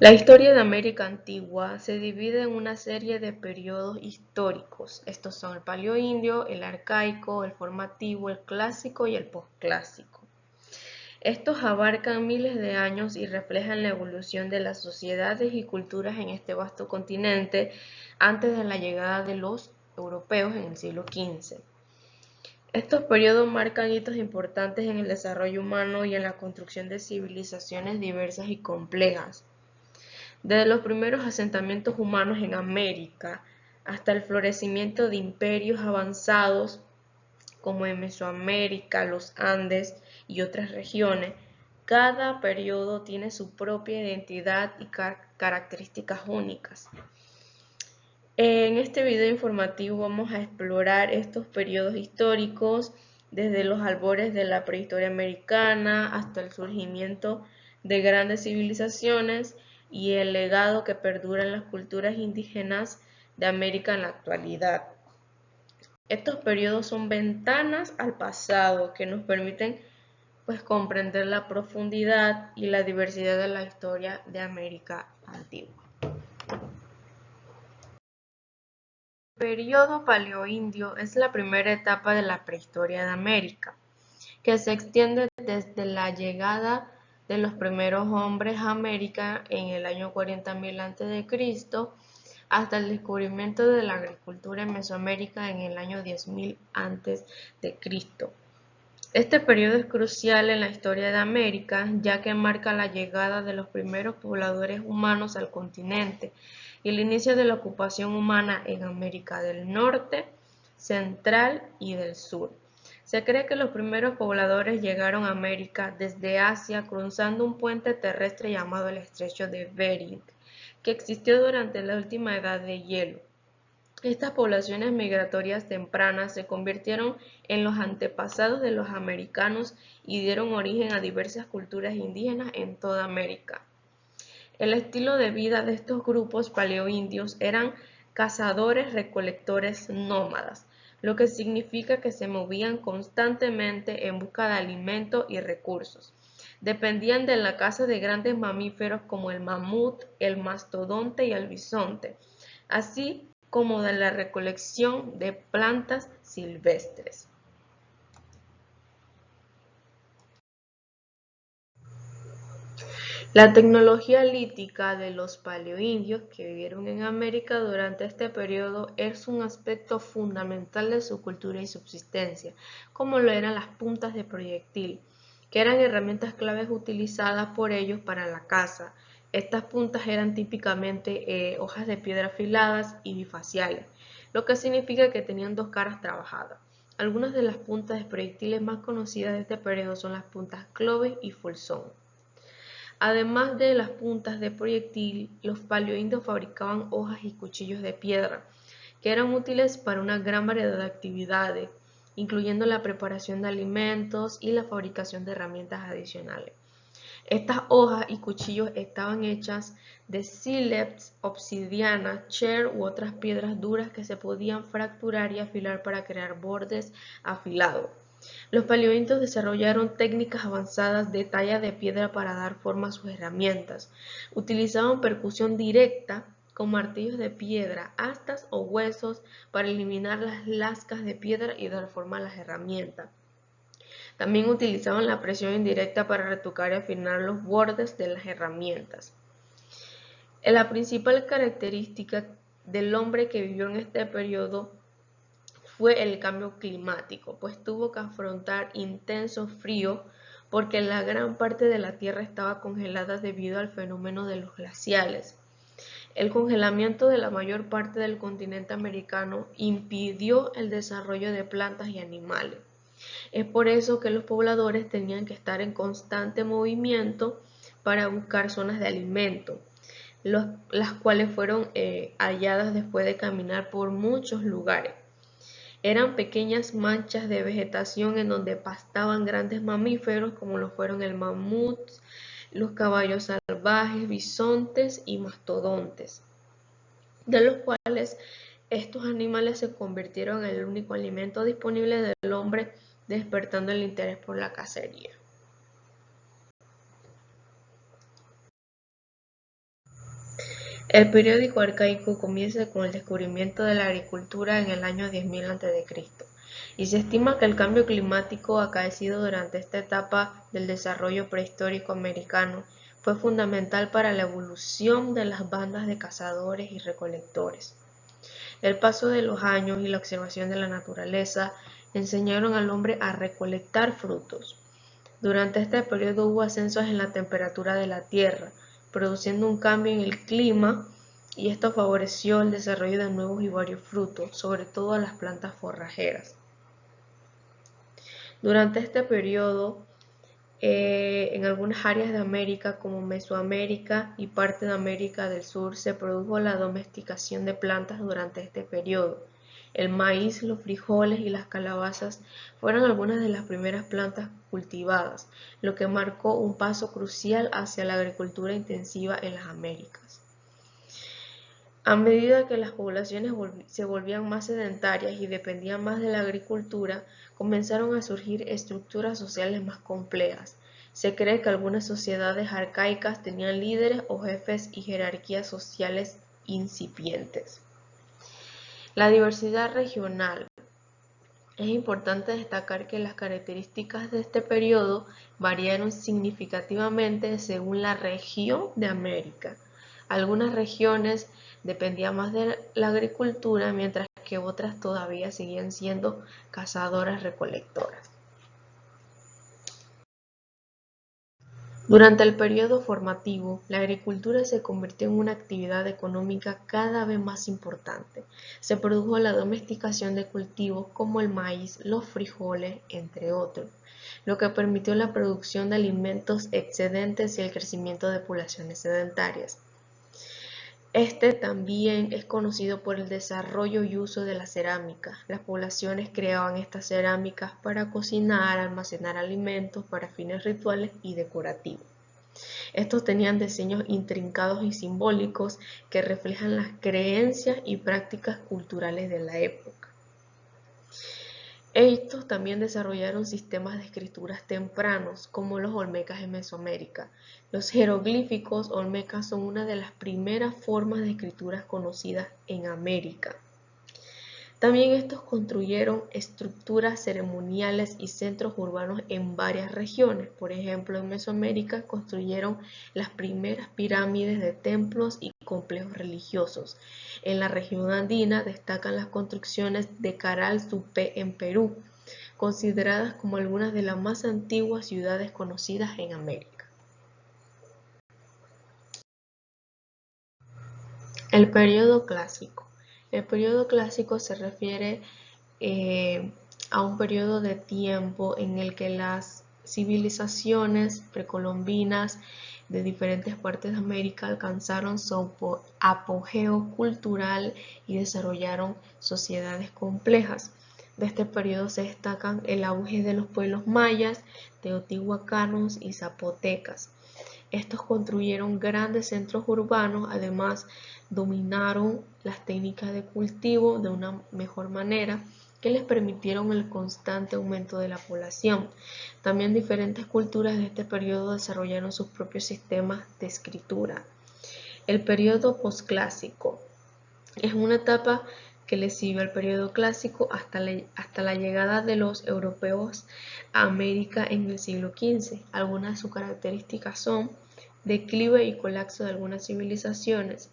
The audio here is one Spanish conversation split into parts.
La historia de América Antigua se divide en una serie de periodos históricos. Estos son el Paleoindio, el Arcaico, el Formativo, el Clásico y el Posclásico. Estos abarcan miles de años y reflejan la evolución de las sociedades y culturas en este vasto continente antes de la llegada de los europeos en el siglo XV. Estos periodos marcan hitos importantes en el desarrollo humano y en la construcción de civilizaciones diversas y complejas. Desde los primeros asentamientos humanos en América hasta el florecimiento de imperios avanzados como en Mesoamérica, los Andes y otras regiones, cada periodo tiene su propia identidad y características únicas. En este video informativo vamos a explorar estos periodos históricos desde los albores de la prehistoria americana hasta el surgimiento de grandes civilizaciones y el legado que perdura en las culturas indígenas de América en la actualidad. Estos periodos son ventanas al pasado que nos permiten comprender la profundidad y la diversidad de la historia de América antigua. El periodo paleoindio es la primera etapa de la prehistoria de América, que se extiende desde la llegada de los primeros hombres a América en el año 40.000 a.C. hasta el descubrimiento de la agricultura en Mesoamérica en el año 10.000 a.C. Este periodo es crucial en la historia de América, ya que marca la llegada de los primeros pobladores humanos al continente y el inicio de la ocupación humana en América del Norte, Central y del Sur. Se cree que los primeros pobladores llegaron a América desde Asia cruzando un puente terrestre llamado el Estrecho de Bering, que existió durante la última edad de hielo. Estas poblaciones migratorias tempranas se convirtieron en los antepasados de los americanos y dieron origen a diversas culturas indígenas en toda América. El estilo de vida de estos grupos paleoindios eran cazadores-recolectores nómadas, lo que significa que se movían constantemente en busca de alimento y recursos. Dependían de la caza de grandes mamíferos como el mamut, el mastodonte y el bisonte, así como de la recolección de plantas silvestres. La tecnología lítica de los paleoindios que vivieron en América durante este periodo es un aspecto fundamental de su cultura y subsistencia, como lo eran las puntas de proyectil, que eran herramientas claves utilizadas por ellos para la caza. Estas puntas eran típicamente hojas de piedra afiladas y bifaciales, lo que significa que tenían dos caras trabajadas. Algunas de las puntas de proyectiles más conocidas de este periodo son las puntas Clovis y Fulson. Además de las puntas de proyectil, los paleoindios fabricaban hojas y cuchillos de piedra, que eran útiles para una gran variedad de actividades, incluyendo la preparación de alimentos y la fabricación de herramientas adicionales. Estas hojas y cuchillos estaban hechas de sílex, obsidiana, cher u otras piedras duras que se podían fracturar y afilar para crear bordes afilados. Los paleoindios desarrollaron técnicas avanzadas de talla de piedra para dar forma a sus herramientas. Utilizaban percusión directa con martillos de piedra, astas o huesos para eliminar las lascas de piedra y dar forma a las herramientas. También utilizaban la presión indirecta para retocar y afinar los bordes de las herramientas. La principal característica del hombre que vivió en este periodo fue el cambio climático, pues tuvo que afrontar intenso frío porque la gran parte de la Tierra estaba congelada debido al fenómeno de los glaciales. El congelamiento de la mayor parte del continente americano impidió el desarrollo de plantas y animales. Es por eso que los pobladores tenían que estar en constante movimiento para buscar zonas de alimento, las cuales fueron halladas después de caminar por muchos lugares. Eran pequeñas manchas de vegetación en donde pastaban grandes mamíferos como lo fueron el mamut, los caballos salvajes, bisontes y mastodontes, de los cuales estos animales se convirtieron en el único alimento disponible del hombre, despertando el interés por la cacería. El período arcaico comienza con el descubrimiento de la agricultura en el año 10.000 a.C. y se estima que el cambio climático acaecido durante esta etapa del desarrollo prehistórico americano fue fundamental para la evolución de las bandas de cazadores y recolectores. El paso de los años y la observación de la naturaleza enseñaron al hombre a recolectar frutos. Durante este periodo hubo ascensos en la temperatura de la tierra, produciendo un cambio en el clima, y esto favoreció el desarrollo de nuevos y varios frutos, sobre todo las plantas forrajeras. Durante este periodo, en algunas áreas de América como Mesoamérica y parte de América del Sur se produjo la domesticación de plantas durante este periodo. El maíz, los frijoles y las calabazas fueron algunas de las primeras plantas cultivadas, lo que marcó un paso crucial hacia la agricultura intensiva en las Américas. A medida que las poblaciones se volvían más sedentarias y dependían más de la agricultura, comenzaron a surgir estructuras sociales más complejas. Se cree que algunas sociedades arcaicas tenían líderes o jefes y jerarquías sociales incipientes. La diversidad regional. Es importante destacar que las características de este periodo variaron significativamente según la región de América. Algunas regiones dependían más de la agricultura, mientras que otras todavía seguían siendo cazadoras-recolectoras. Durante el periodo formativo, la agricultura se convirtió en una actividad económica cada vez más importante. Se produjo la domesticación de cultivos como el maíz, los frijoles, entre otros, lo que permitió la producción de alimentos excedentes y el crecimiento de poblaciones sedentarias. Este también es conocido por el desarrollo y uso de la cerámica. Las poblaciones creaban estas cerámicas para cocinar, almacenar alimentos para fines rituales y decorativos. Estos tenían diseños intrincados y simbólicos que reflejan las creencias y prácticas culturales de la época. Estos también desarrollaron sistemas de escrituras tempranos, como los olmecas en Mesoamérica. Los jeroglíficos olmecas son una de las primeras formas de escrituras conocidas en América. También estos construyeron estructuras ceremoniales y centros urbanos en varias regiones. Por ejemplo, en Mesoamérica construyeron las primeras pirámides de templos y complejos religiosos. En la región andina destacan las construcciones de Caral Supé en Perú, consideradas como algunas de las más antiguas ciudades conocidas en América. El periodo clásico. El periodo clásico se refiere a un periodo de tiempo en el que las civilizaciones precolombinas de diferentes partes de América alcanzaron su apogeo cultural y desarrollaron sociedades complejas. De este periodo se destacan el auge de los pueblos mayas, teotihuacanos y zapotecas. Estos construyeron grandes centros urbanos, además dominaron las técnicas de cultivo de una mejor manera que les permitieron el constante aumento de la población. También diferentes culturas de este periodo desarrollaron sus propios sistemas de escritura. El periodo posclásico es una etapa que le siguió al periodo clásico hasta la llegada de los europeos a América en el siglo XV. Algunas de sus características son declive y colapso de algunas civilizaciones,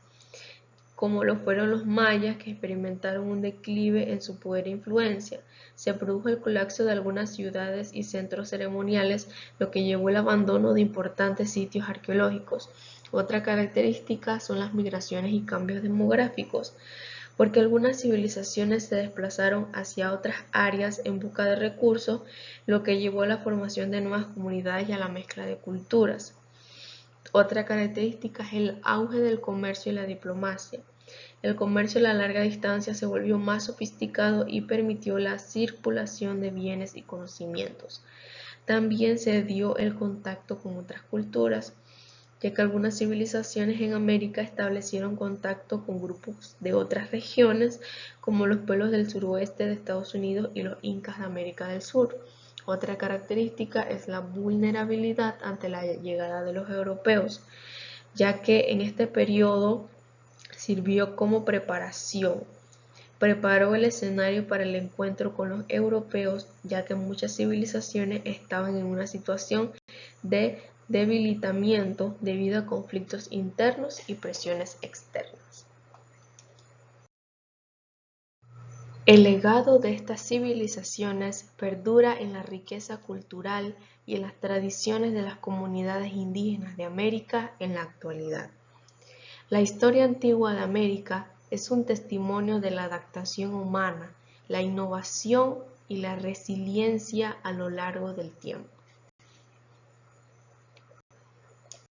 como lo fueron los mayas, que experimentaron un declive en su poder e influencia. Se produjo el colapso de algunas ciudades y centros ceremoniales, lo que llevó al abandono de importantes sitios arqueológicos. Otra característica son las migraciones y cambios demográficos, porque algunas civilizaciones se desplazaron hacia otras áreas en busca de recursos, lo que llevó a la formación de nuevas comunidades y a la mezcla de culturas. Otra característica es el auge del comercio y la diplomacia. El comercio a la larga distancia se volvió más sofisticado y permitió la circulación de bienes y conocimientos. También se dio el contacto con otras culturas, ya que algunas civilizaciones en América establecieron contacto con grupos de otras regiones, como los pueblos del suroeste de Estados Unidos y los incas de América del Sur. Otra característica es la vulnerabilidad ante la llegada de los europeos, ya que en este periodo sirvió como preparación. Preparó el escenario para el encuentro con los europeos, ya que muchas civilizaciones estaban en una situación de debilitamiento debido a conflictos internos y presiones externas. El legado de estas civilizaciones perdura en la riqueza cultural y en las tradiciones de las comunidades indígenas de América en la actualidad. La historia antigua de América es un testimonio de la adaptación humana, la innovación y la resiliencia a lo largo del tiempo.